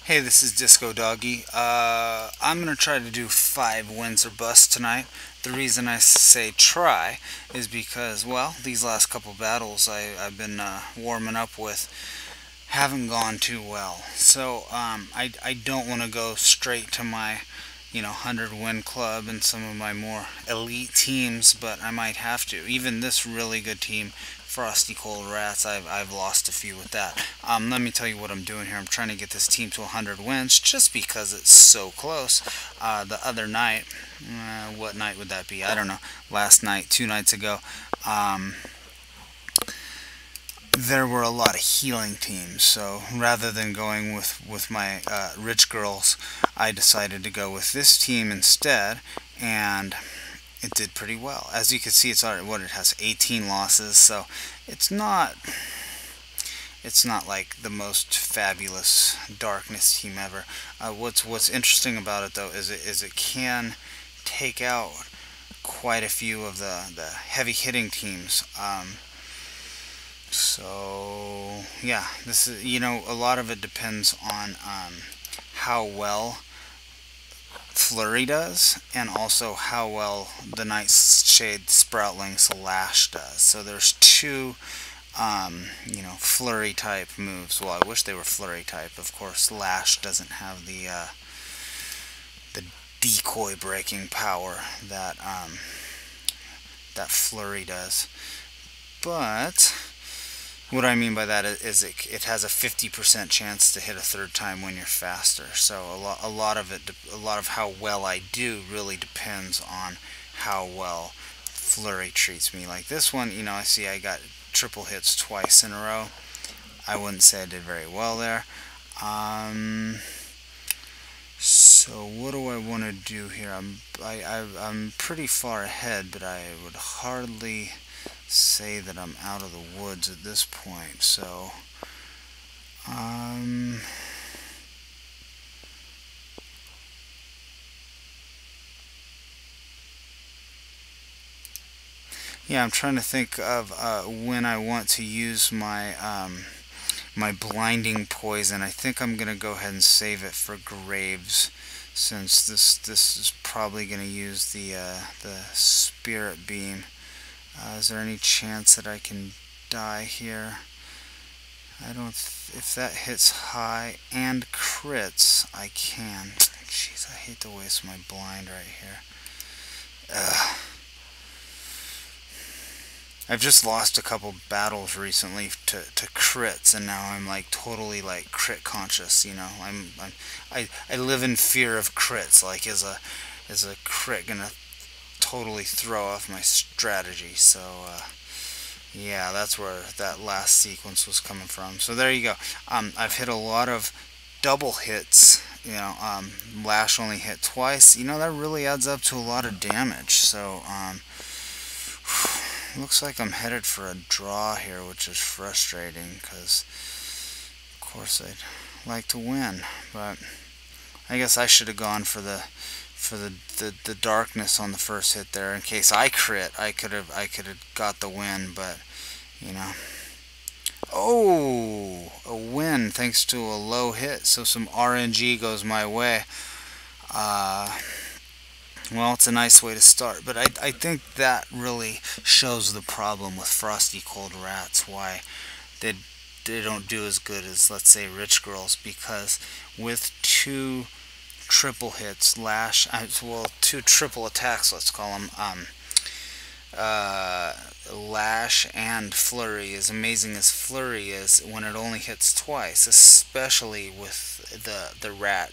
Hey, this is Discodoggy. I'm going to try to do 5 wins or busts tonight. The reason I say try is because, well, these last couple battles I've been warming up with haven't gone too well. So I don't want to go straight to my 100 win club and some of my more elite teams, but I might have to. Even this really good team, Frosty Cold Rats, I've lost a few with that. Let me tell you what I'm doing here. I'm trying to get this team to 100 wins just because it's so close. The other night, what night would that be? I don't know. Last night, 2 nights ago, there were a lot of healing teams, so rather than going with my rich girls, I decided to go with this team instead, and it did pretty well. As you can see, it's already, it has 18 losses, so it's not like the most fabulous darkness team ever. What's interesting about it though is it can take out quite a few of the heavy hitting teams. So yeah, this is, a lot of it depends on how well Flurry does, and also how well the Nightshade Sproutling Slash does. So there's two, Flurry type moves. Well, I wish they were Flurry type. Of course, Lash doesn't have the decoy breaking power that that Flurry does. But what I mean by that is it has a 50% chance to hit a third time when you're faster. So a lot of how well I do really depends on how well Flurry treats me. Like this one, I see I got triple hits twice in a row. I wouldn't say I did very well there. So what do I want to do here? I'm pretty far ahead, but I would hardly say that I'm out of the woods at this point. So yeah, I'm trying to think of when I want to use my my blinding poison. I think I'm gonna go ahead and save it for Graves, since this is probably gonna use the spirit beam. Is there any chance that I can die here? I don't. If that hits high and crits, I can. Jeez, I hate to waste my blind right here. Ugh. I've just lost a couple battles recently to crits, and now I'm like totally like crit conscious. I live in fear of crits. Like, is a crit gonna totally throw off my strategy? So yeah, that's where that last sequence was coming from. So there you go. I've hit a lot of double hits. Lash only hit twice. That really adds up to a lot of damage. So looks like I'm headed for a draw here, which is frustrating because of course I'd like to win, but I guess I should have gone for the darkness on the first hit there. In case I crit, I could have got the win, but oh, a win thanks to a low hit. So some RNG goes my way. Well, it's a nice way to start, but I think that really shows the problem with Frosty Cold Rats, why they don't do as good as, let's say, Rich Girls, because with 2 triple hits, two triple attacks, let's call them, Lash and Flurry, as amazing as Flurry is when it only hits twice, especially with the rat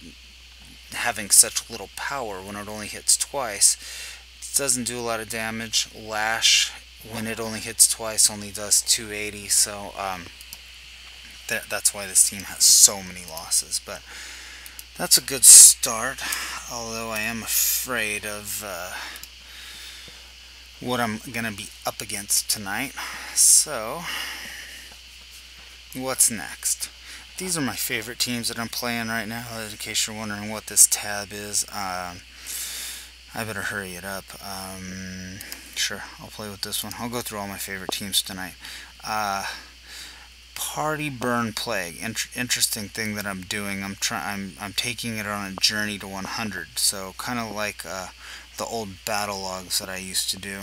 having such little power when it only hits twice, it doesn't do a lot of damage. Lash, when it only hits twice, only does 280, so that's why this team has so many losses. But that's a good start, although I am afraid of what I'm going to be up against tonight. So, what's next? These are my favorite teams that I'm playing right now, in case you're wondering what this tab is. I better hurry it up. Sure, I'll play with this one. I'll go through all my favorite teams tonight. Hardy Burn Plague. Interesting thing that I'm doing. I'm taking it on a journey to 100. So kind of like the old battle logs that I used to do,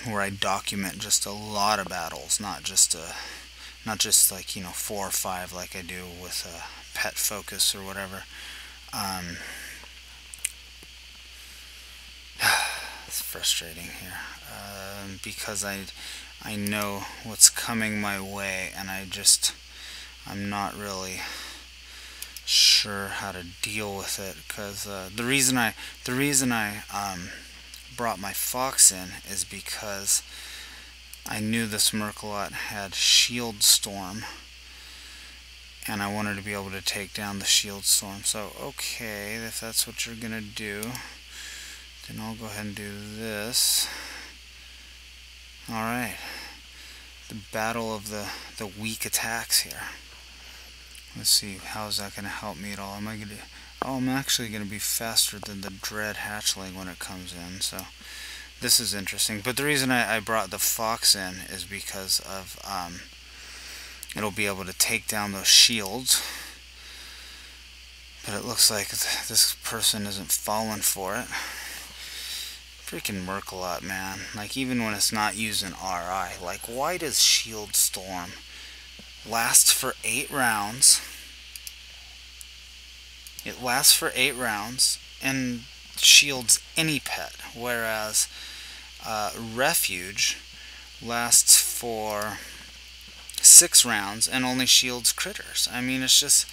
where I document just a lot of battles, not just like 4 or 5 like I do with Pet Focus or whatever. It's frustrating here because I know what's coming my way, and I'm not really sure how to deal with it, because the reason I brought my fox in is because I knew this Murkalot had Shield Storm, and I wanted to be able to take down the Shield Storm. So okay, if that's what you're gonna do, then I'll go ahead and do this. Alright, the battle of the weak attacks here. Let's see, how is that going to help me at all? I'm actually going to be faster than the Dread Hatchling when it comes in, so this is interesting. But the reason I brought the fox in is because of it'll be able to take down those shields. But it looks like this person isn't falling for it. Freaking Murkalot, man. Like, even when it's not using RI, like, why does Shield Storm last for 8 rounds? It lasts for 8 rounds and shields any pet, whereas Refuge lasts for 6 rounds and only shields critters. I mean, it's just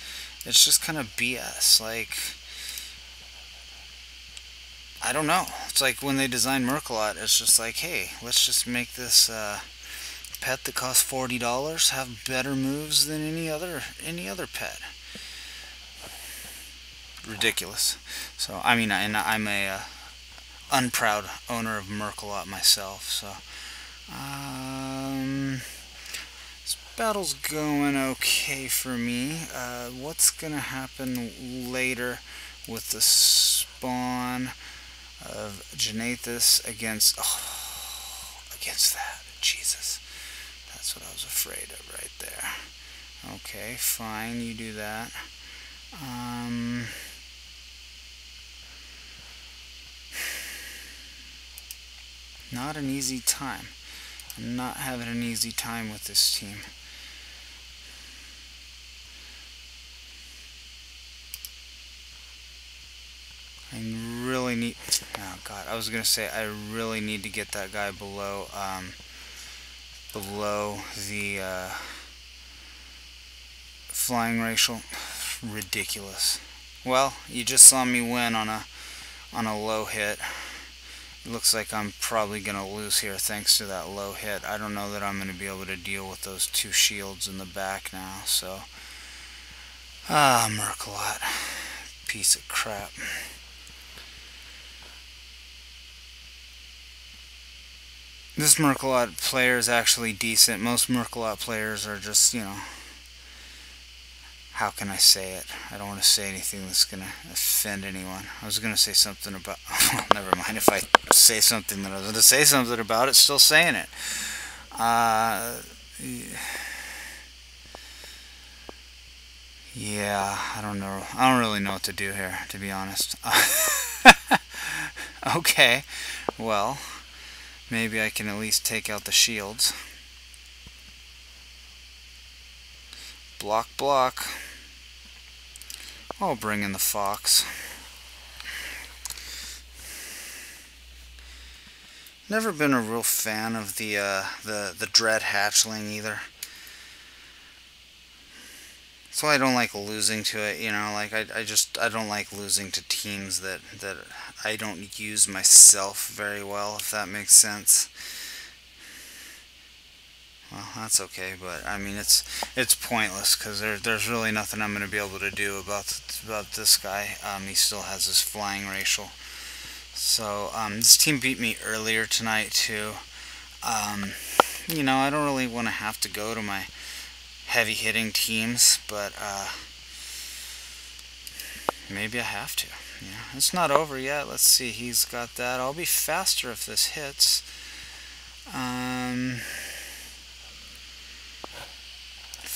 kind of BS. Like, I don't know. It's like when they designed Murkalot, it's just like, hey, let's just make this pet that costs $40 have better moves than any other pet. Ridiculous. So I mean, and I'm a unproud owner of Murkalot myself. So this battle's going okay for me. What's gonna happen later with the spawn of Janathus against that? Jesus, that's what I was afraid of right there. Okay, fine, you do that. Not an easy time. I'm not having an easy time with this team. I really need... Oh god, I was gonna say I really need to get that guy below the flying racial. Ridiculous. Well, you just saw me win on a low hit. It looks like I'm probably gonna lose here thanks to that low hit. I don't know that I'm gonna be able to deal with those 2 shields in the back now. So, Murkalot, piece of crap. This Murkalot player is actually decent. Most Murkalot players are just, how can I say it? I don't want to say anything that's going to offend anyone. I was going to say something about... Well, never mind. If I say something that I was going to say something about, it's still saying it. Yeah, I don't know. I don't really know what to do here, to be honest. Okay, well... Maybe I can at least take out the shields. Block, block. I'll bring in the fox. Never been a real fan of the Dread Hatchling either. That's why I don't like losing to it, like I don't like losing to teams that I don't use myself very well, if that makes sense. Well, that's okay, but I mean it's pointless because there's really nothing I'm going to be able to do about this guy. He still has his flying racial. So this team beat me earlier tonight too. I don't really want to have to go to my heavy hitting teams, but maybe I have to. It's not over yet. Let's see, he's got that. I'll be faster if this hits.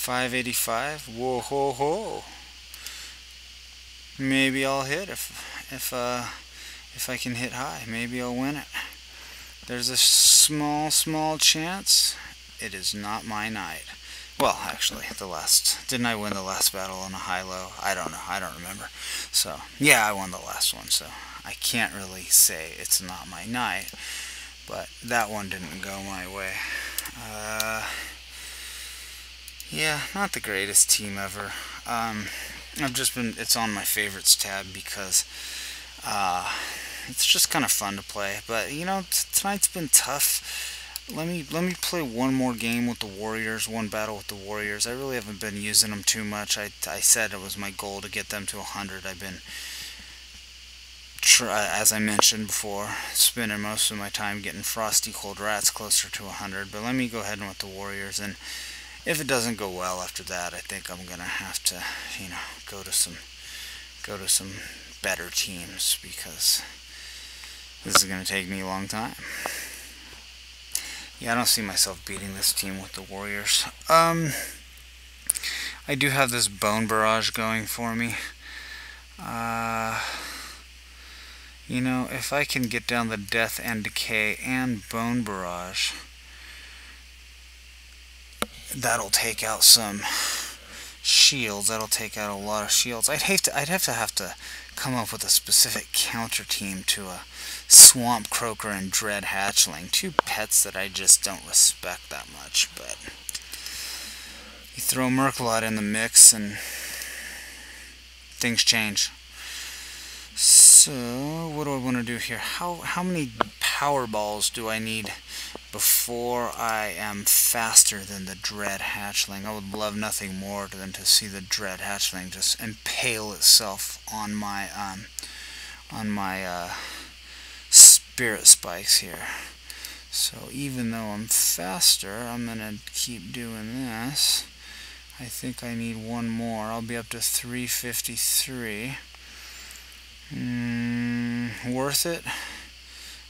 585. Whoa ho ho. Maybe I'll hit if I can hit high. Maybe I'll win it. There's a small chance. It is not my night. Well, actually, didn't I win the last battle on a high-low? I don't know. I don't remember. So, yeah, I won the last one, so I can't really say it's not my night. But that one didn't go my way. Yeah, not the greatest team ever. It's on my favorites tab because it's just kind of fun to play. But you know, tonight's been tough. Let me play one more game with the Warriors, one battle with the Warriors. I really haven't been using them too much. I said it was my goal to get them to 100. I've been, as I mentioned before, spending most of my time getting Frosty Cold Rats closer to 100. But let me go ahead and with the Warriors, and if it doesn't go well after that, I think I'm gonna have to, you know, go to some better teams, because this is gonna take me a long time. Yeah, I don't see myself beating this team with the Warriors. I do have this Bone Barrage going for me. You know, if I can get down the Death and Decay and Bone Barrage, that'll take out some shields. That'll take out a lot of shields. I'd have to come up with a specific counter team to a Swamp Croaker and Dread Hatchling. Two pets that I just don't respect that much, but you throw Murkalot in the mix and things change. So, what do I want to do here? How many power balls do I need before I am faster than the Dread Hatchling? I would love nothing more than to see the Dread Hatchling just impale itself on my spirit spikes here. So even though I'm faster, I'm gonna keep doing this. I think I need one more. I'll be up to 353. Worth it?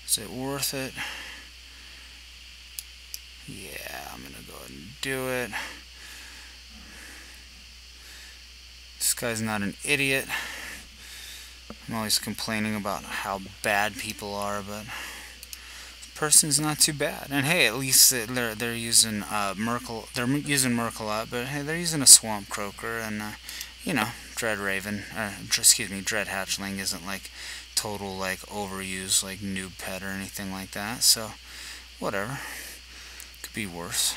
Is it worth it? Yeah, I'm gonna go ahead and do it. This guy's not an idiot. I'm always complaining about how bad people are, but the person's not too bad. And hey, at least they're using Murkalot, but hey, they're using a Swamp Croaker, and you know, Dread Hatchling isn't like total like overused like noob pet or anything like that. So whatever, could be worse.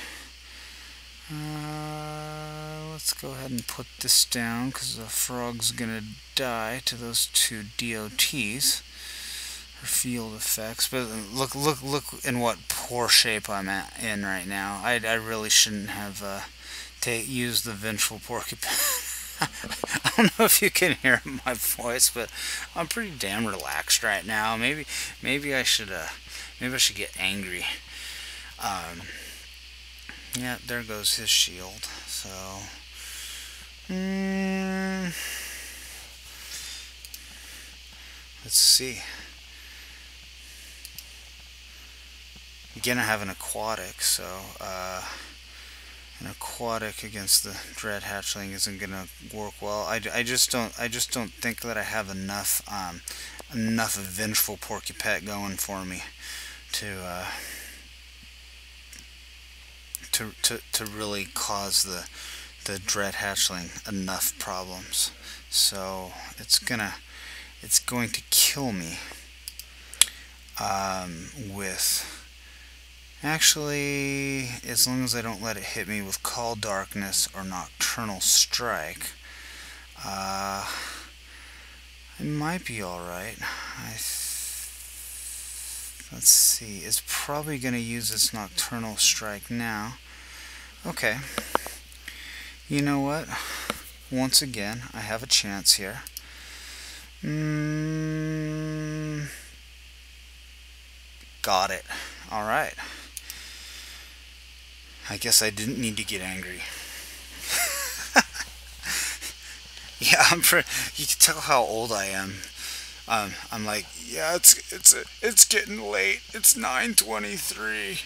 Let's go ahead and put this down, because the frog's gonna die to those two DOTs, or field effects. But look in what poor shape I'm in right now. I really shouldn't have used the Vengeful Porcupette. I don't know if you can hear my voice, but I'm pretty damn relaxed right now. Maybe I should get angry. Yeah, there goes his shield. So, let's see. Again, I have an aquatic, so an aquatic against the Dread Hatchling isn't gonna work well. I just don't think that I have enough Vengeful Porcupette going for me to really cause the Dread Hatchling enough problems. So it's going to kill me with, actually, as long as I don't let it hit me with Call Darkness or Nocturnal Strike, I might be alright. Let's see, it's probably going to use its Nocturnal Strike now. Okay. You know what? Once again, I have a chance here. Got it. Alright. I guess I didn't need to get angry. Yeah, you can tell how old I am. I'm like, yeah, it's getting late. It's 9:23,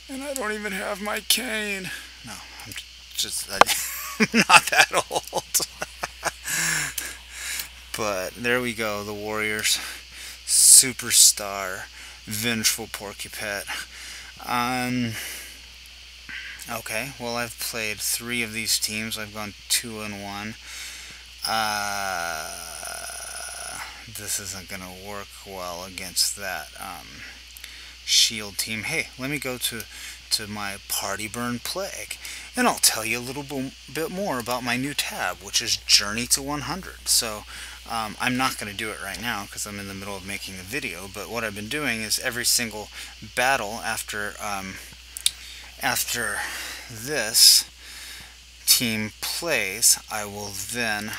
and I don't even have my cane. No, I'm just not that old. But there we go, the Warriors. Superstar, Vengeful Porcupette. Okay, well, I've played 3 of these teams. I've gone 2-1. This isn't going to work well against that shield team. Hey, let me go to my Party Burn Plague, and I'll tell you a little bit more about my new tab, which is Journey to 100. So I'm not going to do it right now because I'm in the middle of making a video, but what I've been doing is every single battle after this team plays, I will then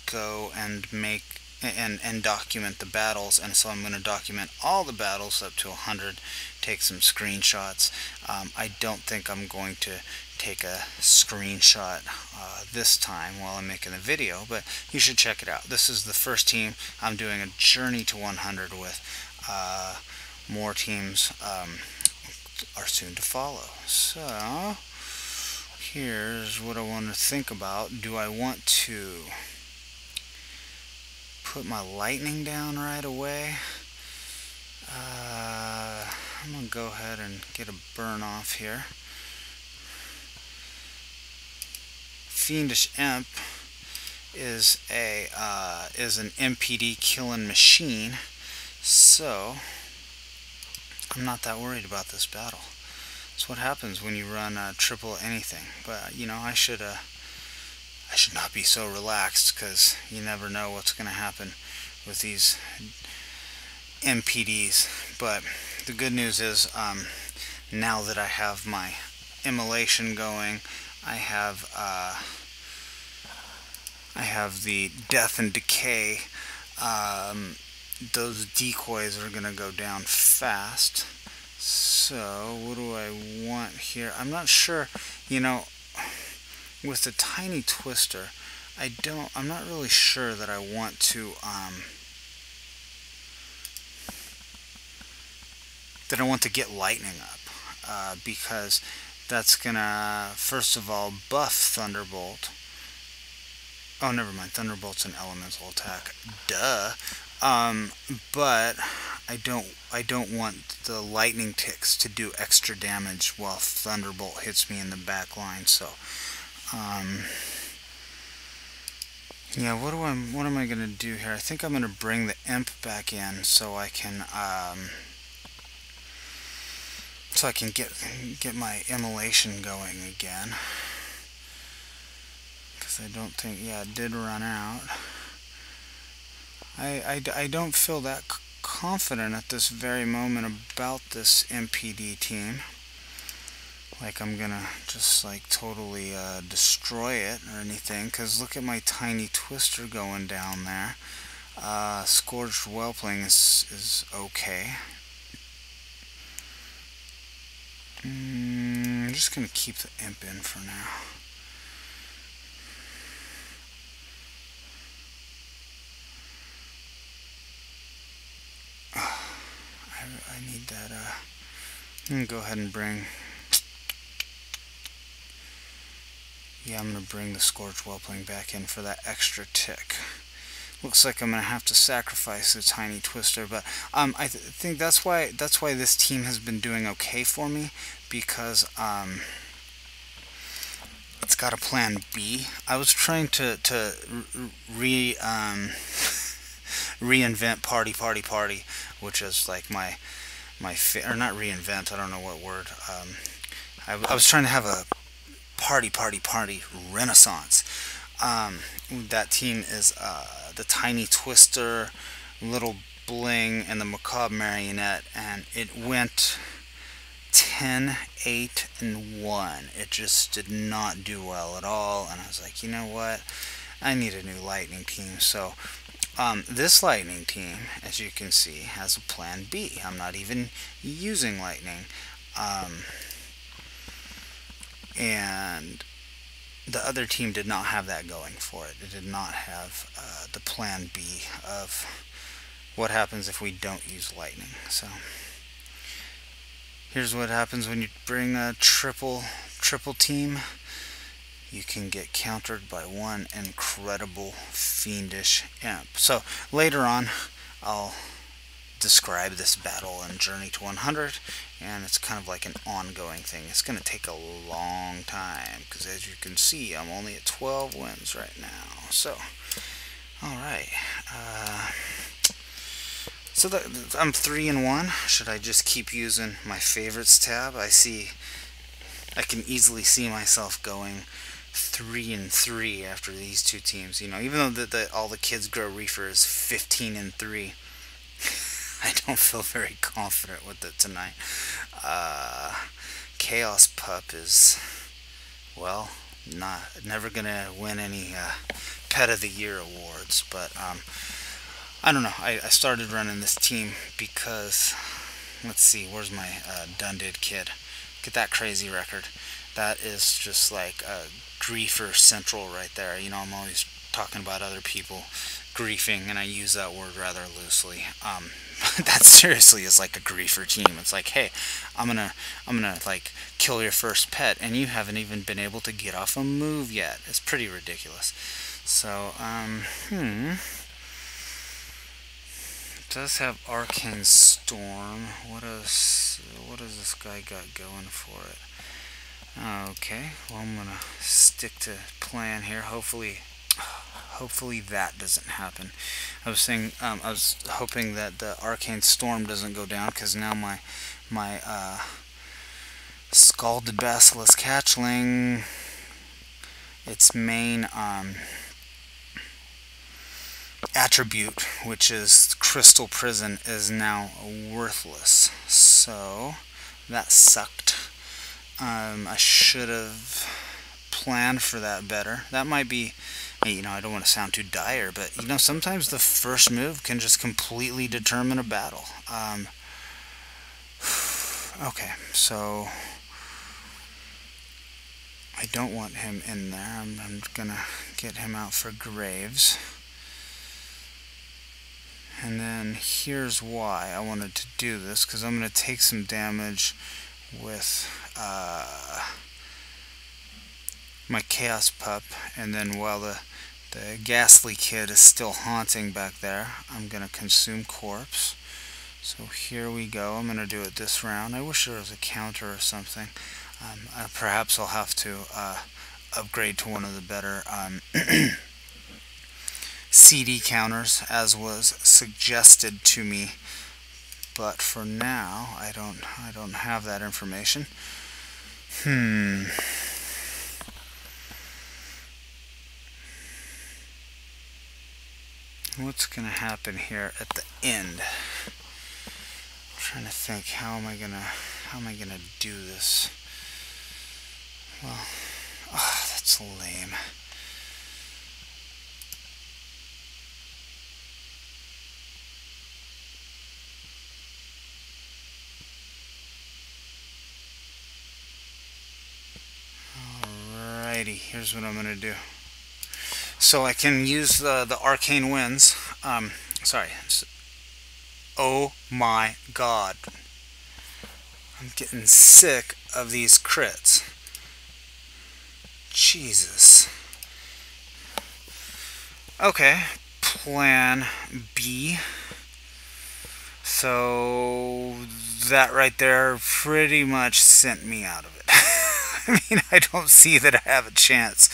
go and make and document the battles, and so I'm going to document all the battles up to 100, take some screenshots. I don't think I'm going to take a screenshot this time while I'm making the video, but you should check it out. This is the first team. I'm doing a Journey to 100 with. More teams are soon to follow. So here's what I want to think about. Do I want to put my lightning down right away? I'm going to go ahead and get a burn off here. Fiendish Imp is an MPD killing machine, so I'm not that worried about this battle. That's what happens when you run triple anything. But you know, I should not be so relaxed, because you never know what's going to happen with these MPDs. But the good news is, now that I have my immolation going, I have the death and decay. Those decoys are going to go down fast. So what do I want here? I'm not sure, you know, with the tiny twister, I'm not really sure that I want to get lightning up, because that's gonna, first of all, buff Thunderbolt. Oh, never mind, Thunderbolt's an elemental attack. Duh. But I don't want the lightning ticks to do extra damage while Thunderbolt hits me in the back line. So yeah, what am I gonna do here? I think I'm gonna bring the imp back in so I can get my immolation going again, because I don't think, yeah, it did run out. I don't feel that confident at this very moment about this MPD team. Like I'm gonna just like totally destroy it or anything, because look at my tiny twister going down there. Scourged Whelpling is okay. I'm just gonna keep the imp in for now. I need that. I'm gonna go ahead and bring. Yeah, I'm gonna bring the Scourged Whelpling back in for that extra tick. Looks like I'm gonna have to sacrifice the tiny twister, but I think that's why this team has been doing okay for me, because it's got a plan B. I was trying to reinvent party, which is like my or not reinvent. I don't know what word. I was trying to have a party renaissance. That team is the tiny twister, little bling, and the Macabre Marionette, and it went 10, 8, and 1. It just did not do well at all, and I was like, you know what? I need a new lightning team. So this lightning team, as you can see, has a plan B. I'm not even using lightning. And the other team did not have that going for it. It did not have the plan B of what happens if we don't use lightning. So here's what happens when you bring a triple team. you can get countered by one incredible Fiendish imp. So later on, I'll describe this battle in Journey to 100, and it's kind of like an ongoing thing. It's going to take a long time, because as you can see, I'm only at 12 wins right now. So, alright. So I'm 3-1. Should I just keep using my favorites tab? I can easily see myself going 3-3 after these two teams. You know, even though all the kids grow Reefer is 15-3, I don't feel very confident with it tonight. Chaos Pup is, well, never gonna win any Pet of the Year awards, but I don't know. I started running this team because, let's see, where's my Dundid kid? Get that crazy record. That is just like a griefer central right there. You know, I'm always talking about other people griefing, and I use that word rather loosely. That seriously is like a griefer team. It's like, hey, I'm gonna like kill your first pet, and you haven't even been able to get off a move yet. It's pretty ridiculous. So, it does have Arcane Storm. What does this guy got going for it? Okay, well, I'm gonna stick to plan here. Hopefully that doesn't happen. I was hoping that the Arcane Storm doesn't go down, because now my Scalded Basilisk Hatchling, its main attribute, which is Crystal Prison, is now worthless. So that sucked. I should have planned for that better. That might be, you know, I don't want to sound too dire, but you know, sometimes the first move can just completely determine a battle. Okay, so I don't want him in there. I'm gonna get him out for Graves. And then here's why I wanted to do this, because I'm going to take some damage with my Chaos Pup, and then while the Ghastly kid is still haunting back there, I'm going to consume Corpse. So here we go. I'm going to do it this round. I wish there was a counter or something. Perhaps I'll have to upgrade to one of the better CD counters, as was suggested to me, but for now I don't have that information. What's gonna happen here at the end? I'm trying to think, how am I gonna do this? Well, that's lame. Here's what I'm going to do. So I can use the Arcane Winds. Sorry. Oh my god. I'm getting sick of these crits. Jesus. Okay. Plan B. So that right there pretty much sent me out of it. I mean, I don't see that I have a chance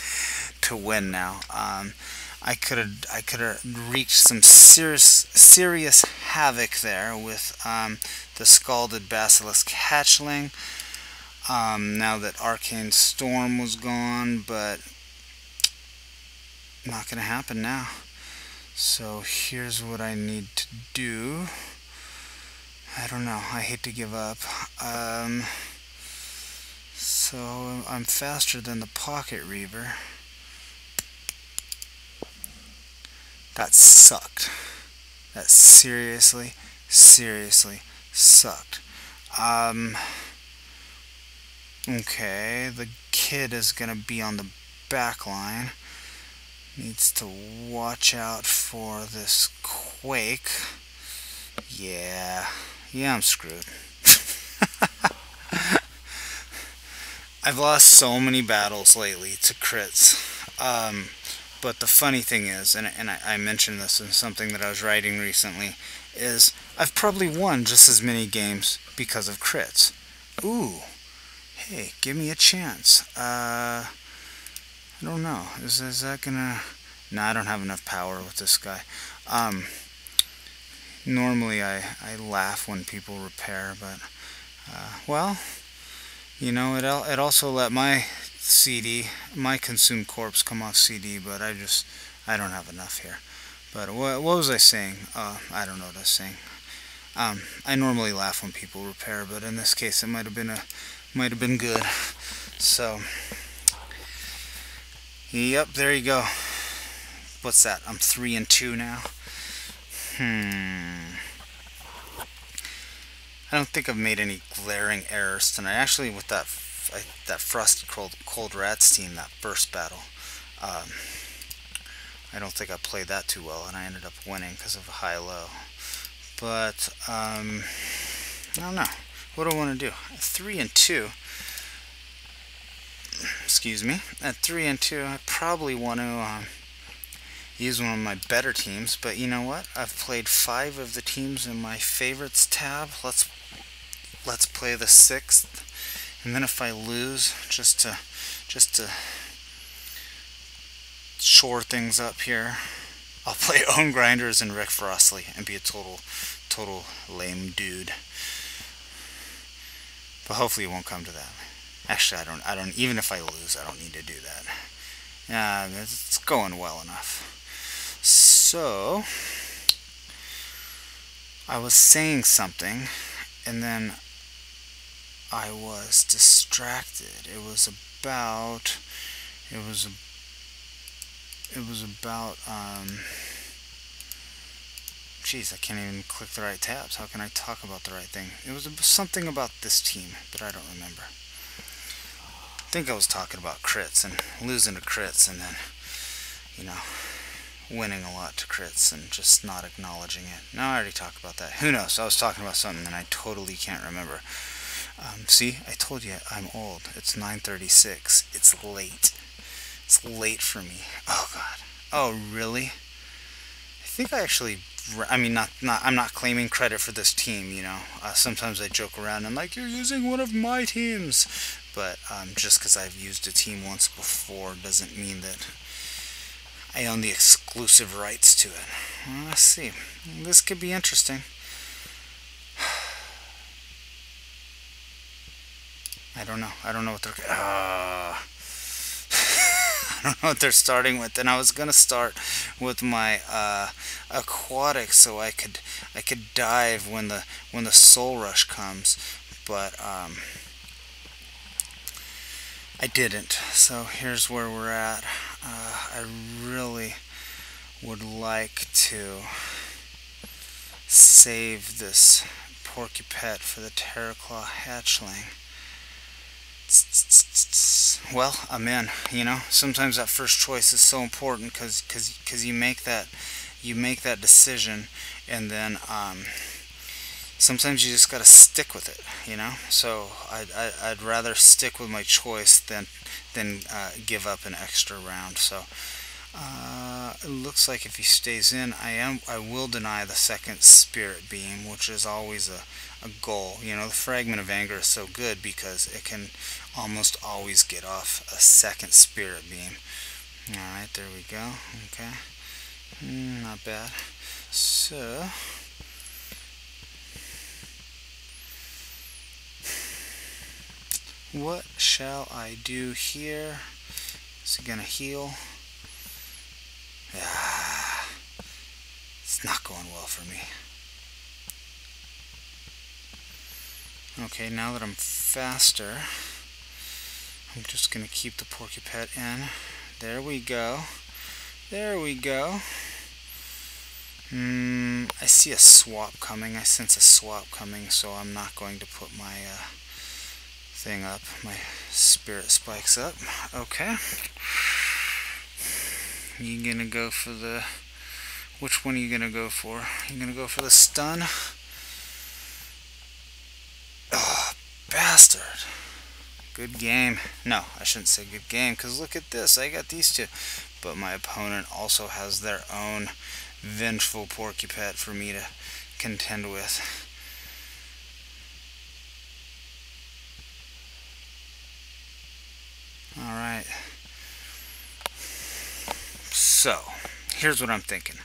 to win now. I could have reached some serious havoc there with the Scalded Basilisk Hatchling. Now that Arcane Storm was gone, but not going to happen now. So here's what I need to do. I don't know. I hate to give up. So I'm faster than the Pocket Reaver. That sucked. That seriously sucked. Okay, the kid is gonna be on the back line. Needs to watch out for this Quake. Yeah, I'm screwed. I've lost so many battles lately to crits. But the funny thing is, and I mentioned this in something that I was writing recently, is I've probably won just as many games because of crits. Ooh, hey, give me a chance. I don't know. Is that gonna... No, I don't have enough power with this guy. Normally I laugh when people repair, but well, you know, it also let my CD, my consumed corpse, come off CD, but I don't have enough here. But what was I saying? I don't know what I was saying. I normally laugh when people repair, but in this case it might have been good. So, yep, there you go. What's that? I'm 3-2 now. I don't think I've made any glaring errors tonight. Actually, with that Frosty Cold Rats team, that first battle, I don't think I played that too well, and I ended up winning because of a high-low. But I don't know. What do I want to do? At 3-2. Excuse me. At 3-2, I probably want to use one of my better teams, but you know what? I've played 5 of the teams in my favorites tab. Let's play the 6th, and then if I lose, just to shore things up here, I'll play Own Grinders and Rick Frosty and be a total lame dude. But hopefully it won't come to that. Actually, I don't. Even if I lose, I don't need to do that. Yeah, it's going well enough. So, I was saying something, and then I was distracted. It was about, geez, I can't even click the right tabs. How can I talk about the right thing? It was something about this team, but I don't remember. I think I was talking about crits and losing to crits, and then, you know, winning a lot to crits and just not acknowledging it. No, I already talked about that. Who knows? I was talking about something and I totally can't remember. See, I told you I'm old. It's 9:36. It's late. It's late for me. Oh God. Oh really? I think I actually. I mean, I'm not claiming credit for this team. You know, sometimes I joke around and like, you're using one of my teams, but just because I've used a team once before doesn't mean that I own the exclusive rights to it. Well, let's see. This could be interesting. I don't know. I don't know what they're. I don't know what they're starting with. And I was gonna start with my aquatic, so I could dive when the soul rush comes, but I didn't. So here's where we're at. I really would like to save this Porcupette for the Teroclaw Hatchling. Well, I'm in. You know, sometimes that first choice is so important because you make that decision, and then sometimes you just gotta stick with it. You know, so I'd rather stick with my choice than give up an extra round. So it looks like if he stays in, I will deny the second Spirit Beam, which is always a goal. You know, the Fragment of Anger is so good because it can almost always get off a second Spirit Beam. Alright, there we go. Okay. Not bad. So, what shall I do here? Is he gonna heal? It's not going well for me. Okay, now that I'm faster, I'm just going to keep the Porcupette in. There we go. There we go. I see a swap coming. I sense a swap coming, so I'm not going to put my thing up, my spirit spikes up. Okay. You going to go for the... Which one are you going to go for? You going to go for the stun? Oh, bastard. Good game. No, I shouldn't say good game, because look at this. I got these two. But my opponent also has their own Vengeful Porcupette for me to contend with. Alright. So, here's what I'm thinking.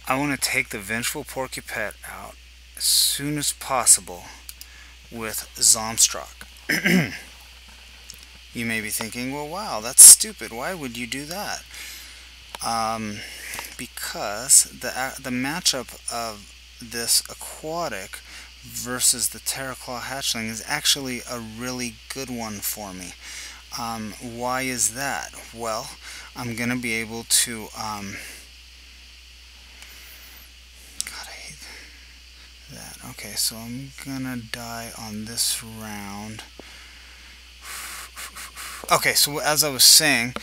I want to take the Vengeful Porcupette out as soon as possible with Zomstrok. You may be thinking, well, wow, that's stupid. Why would you do that? Because the matchup of this aquatic versus the Teroclaw Hatchling is actually a really good one for me. Why is that? Well, I'm going to be able to... that. Okay, so I'm gonna die on this round. Okay, so as I was saying,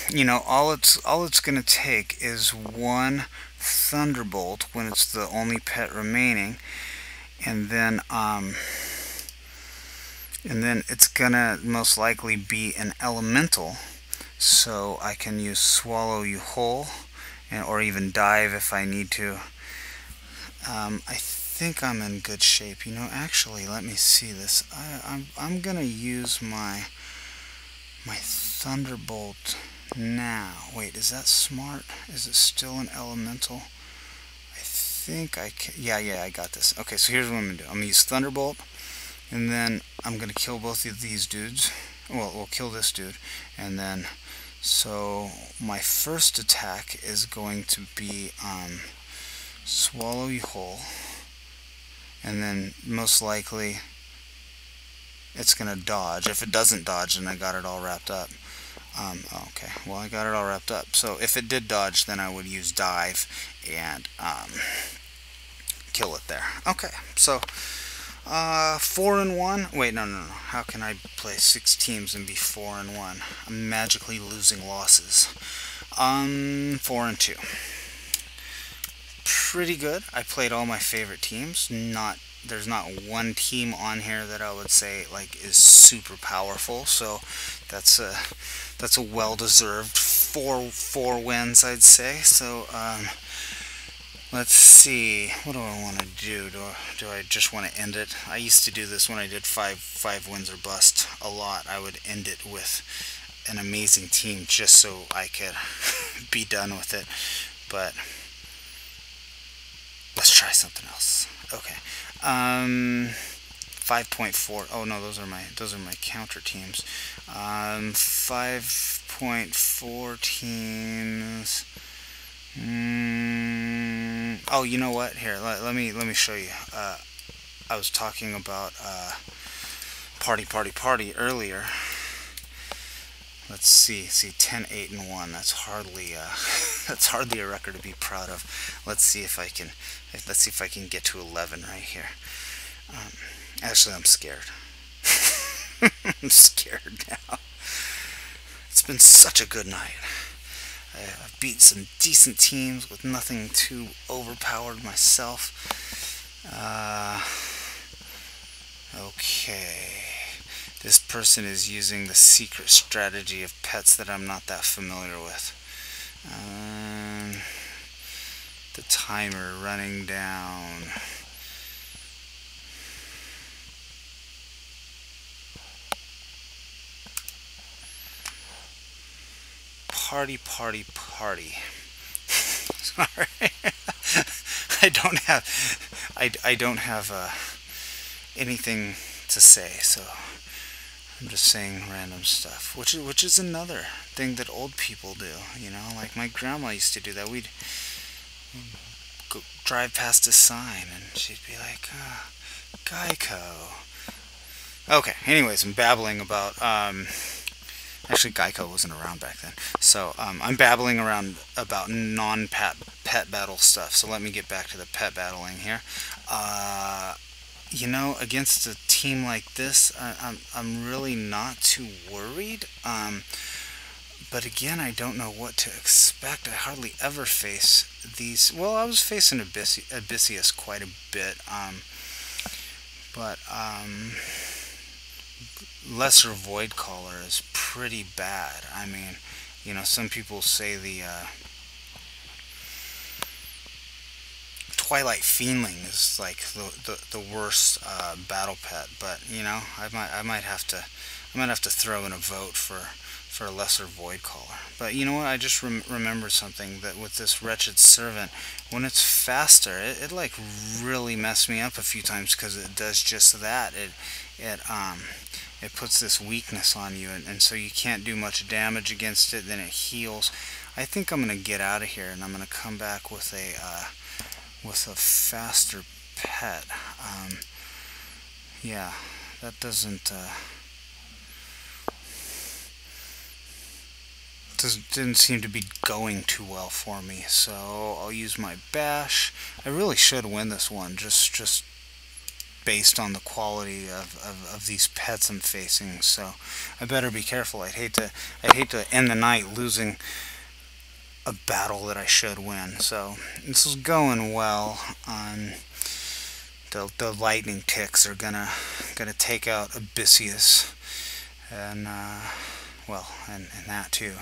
you know, all it's gonna take is one Thunderbolt when it's the only pet remaining, and then it's gonna most likely be an elemental, so I can use Swallow You Whole, or even dive if I need to. I think I'm in good shape. You know, actually, let me see this. I'm gonna use my Thunderbolt now. Wait, is that smart? Is it still an elemental? I think I can. Yeah, I got this. Okay, so here's what I'm gonna do. I'm gonna use Thunderbolt, and then I'm gonna kill both of these dudes. Well, we'll kill this dude, and then so my first attack is going to be Swallow You Whole, and then most likely it's gonna dodge. If it doesn't dodge, then I got it all wrapped up. Okay, well, I got it all wrapped up. So if it did dodge, then I would use dive and kill it there. Okay, so 4-1. Wait, no. How can I play 6 teams and be 4-1? I'm magically losing losses. 4-2. Pretty good. I played all my favorite teams. There's not one team on here that I would say like is super powerful. So that's a well-deserved 4 wins, I'd say. So let's see. What do I want to do? Do I just want to end it? I used to do this when I did 5 wins or bust a lot. I would end it with an amazing team just so I could be done with it. But let's try something else. Okay. 5.4. Oh no, those are my counter teams. 5.4 teams. Oh, you know what? Here, let me show you. I was talking about party earlier. Let's see, 10, 8, and 1. That's hardly a record to be proud of. Let's see if I can get to 11 right here. Actually, I'm scared. I'm scared now. It's been such a good night. I've beat some decent teams with nothing too overpowered myself. Okay. This person is using the secret strategy of pets that I'm not that familiar with. The timer running down. Party. Sorry. I don't have anything to say, so I'm just saying random stuff, which is another thing that old people do, you know, like my grandma used to do that. We'd go drive past a sign and she'd be like, Geico. Okay, anyways, I'm babbling about, actually Geico wasn't around back then, so I'm babbling around about non-pet battle stuff, so let me get back to the pet battling here. You know, against a team like this, I'm really not too worried. But again, I don't know what to expect. I hardly ever face these. Well, I was facing Abyssius quite a bit. But Lesser Void Caller is pretty bad. I mean, you know, some people say the Twilight Fiendling is like the worst battle pet, but you know, I might have to throw in a vote for a Lesser Void Caller. But you know what? I just remembered something, that with this Wretched Servant, when it's faster, it like really messed me up a few times, because it does just that. It puts this weakness on you, and so you can't do much damage against it. Then it heals. I think I'm gonna get out of here, and I'm gonna come back with a faster pet. Yeah, that didn't seem to be going too well for me. So I'll use my bash. I really should win this one, just based on the quality of these pets I'm facing. So I better be careful. I'd hate to end the night losing a battle that I should win. So this is going well. The lightning ticks are gonna take out Abyssius, and well, and that too.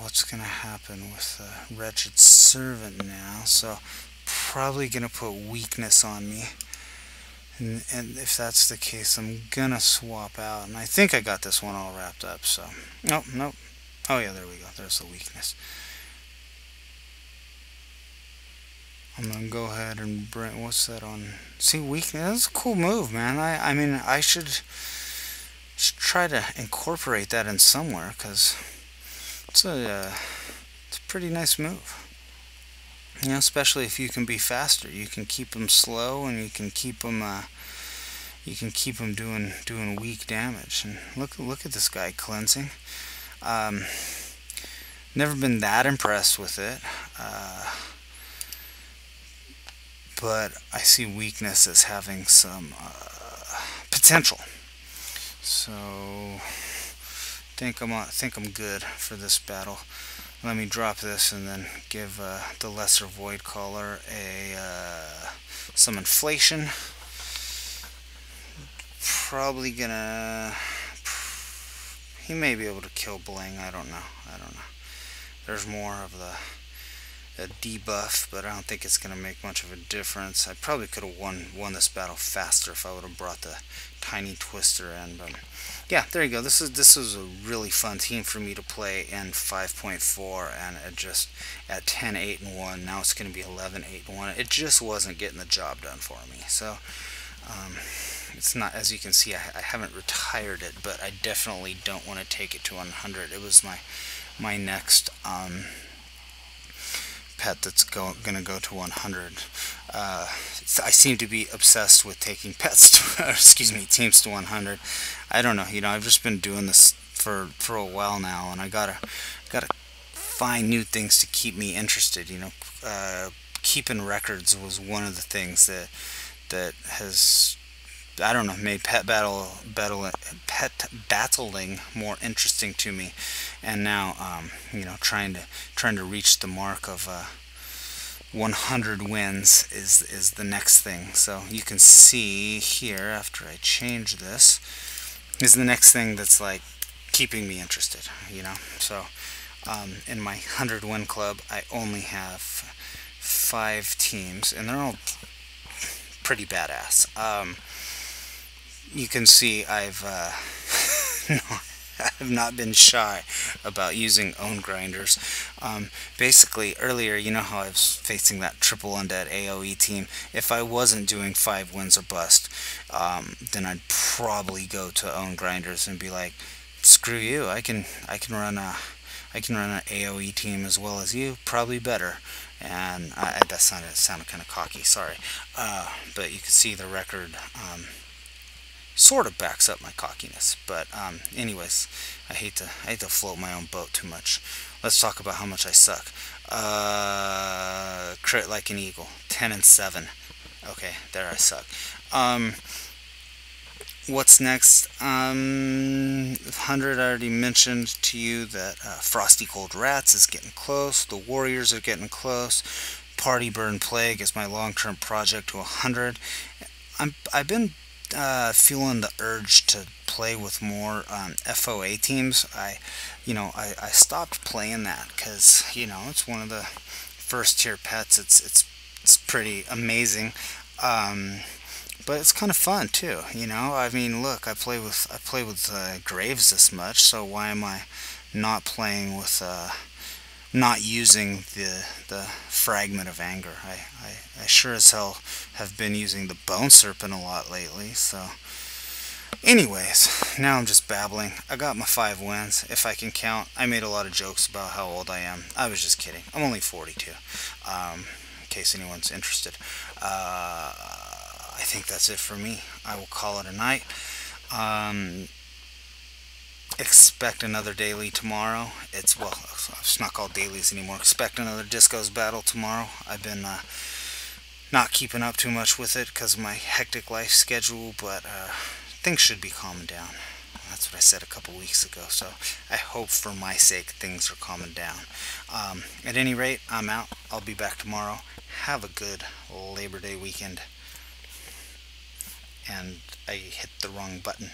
What's gonna happen with the Wretched Servant now? So probably gonna put weakness on me. And if that's the case, I'm gonna swap out. And I think I got this one all wrapped up. So nope. Oh yeah, there we go. There's the weakness. I'm gonna go ahead and bring, what's that on? See, weakness. That's a cool move, man. I mean, I should try to incorporate that in somewhere, because it's a pretty nice move. You know, especially if you can be faster. You can keep them slow, and you can keep them doing weak damage. And look at this guy cleansing. Never been that impressed with it, but I see weakness as having some potential. So think I'm good for this battle. Let me drop this and then give the Lesser Void Caller some inflation. Probably gonna. He may be able to kill Bling. I don't know. There's more of a debuff, but I don't think it's gonna make much of a difference. I probably could have won this battle faster if I would have brought the Tiny Twister in. But yeah, there you go. This is a really fun team for me to play in 5.4, and it just at 10-8-1. Now it's gonna be 11-8-1. It just wasn't getting the job done for me. So it's not, as you can see, I haven't retired it, but I definitely don't want to take it to 100. It was my next pet that's gonna go to 100. I seem to be obsessed with taking pets to, teams to 100. I don't know. You know, I've just been doing this for a while now, and I gotta find new things to keep me interested. You know, keeping records was one of the things that has, I don't know, made pet battling more interesting to me. And now, you know, trying to reach the mark of 100 wins is the next thing. So you can see here, after I change this, is the next thing that's like keeping me interested. You know, so in my 100 win club, I only have 5 teams, and they're all pretty badass. You can see I've not been shy about using own grinders. Basically, earlier, you know how I was facing that triple undead AoE team. If I wasn't doing 5 wins or bust, then I'd probably go to own grinders and be like, screw you, I can run an AoE team as well as you, probably better. And that sounded kind of cocky, sorry. But you can see the record sort of backs up my cockiness. But anyways, I hate to float my own boat too much. Let's talk about how much I suck. Crit like an eagle, 10-7. Okay, there I suck. What's next? 100, I already mentioned to you that Frosty Cold Rats is getting close. The Warriors are getting close. Party Burn Plague as my long-term project to 100. I've been feeling the urge to play with more FOA teams. I stopped playing that because it's one of the first tier pets. It's pretty amazing, but it's kind of fun too. I mean, look, I play with Graves this much, so why am I not playing with not using the Fragment of Anger? I sure as hell have been using the Bone Serpent a lot lately. So anyways, now I'm just babbling. I got my 5 wins, if I can count. I made a lot of jokes about how old I am. I was just kidding. I'm only 42, in case anyone's interested. I think that's it for me. I will call it a night. Expect another daily tomorrow. It's not called dailies anymore. Expect another Discos battle tomorrow. I've been not keeping up too much with it because of my hectic life schedule, but things should be calming down. That's what I said a couple weeks ago, so I hope for my sake things are calming down. At any rate, I'm out. I'll be back tomorrow. Have a good Labor Day weekend. And I hit the wrong button.